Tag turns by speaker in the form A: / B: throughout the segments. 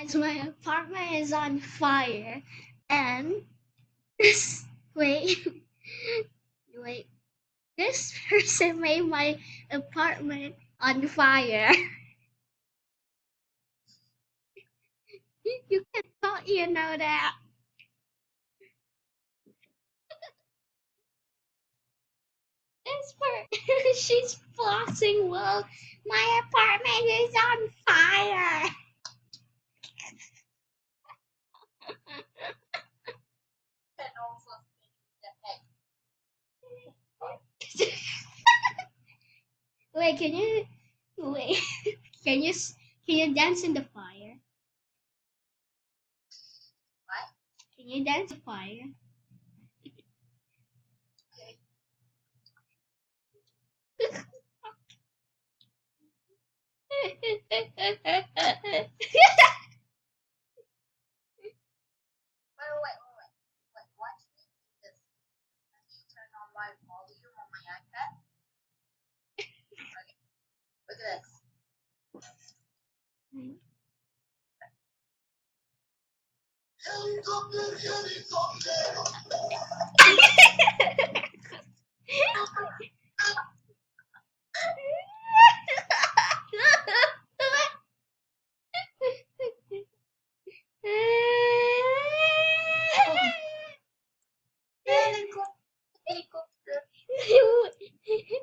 A: Guys, my apartment is on fire, and this wait, wait, this person made my apartment on fire. You can thought you know that. This part, she's flossing. Well, my apartment is on fire. Wait, can you wait? Can you can you dance in the fire? What? Can you dance in the fire?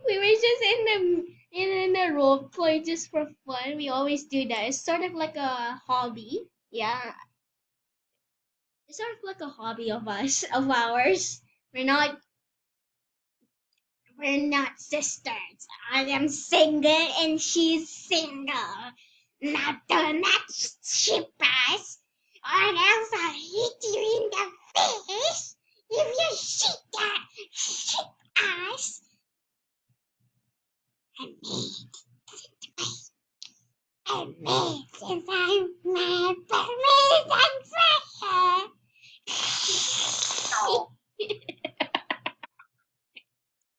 A: We were just in a role play just for fun. We always do that. It's sort of like a hobby. Yeah, it's sort of like a hobby of ours. We're not we're not sisters. I am single and she's single. Not do not ship us, or else I'll hit you in the face if you ship us. I made since I'm my permit.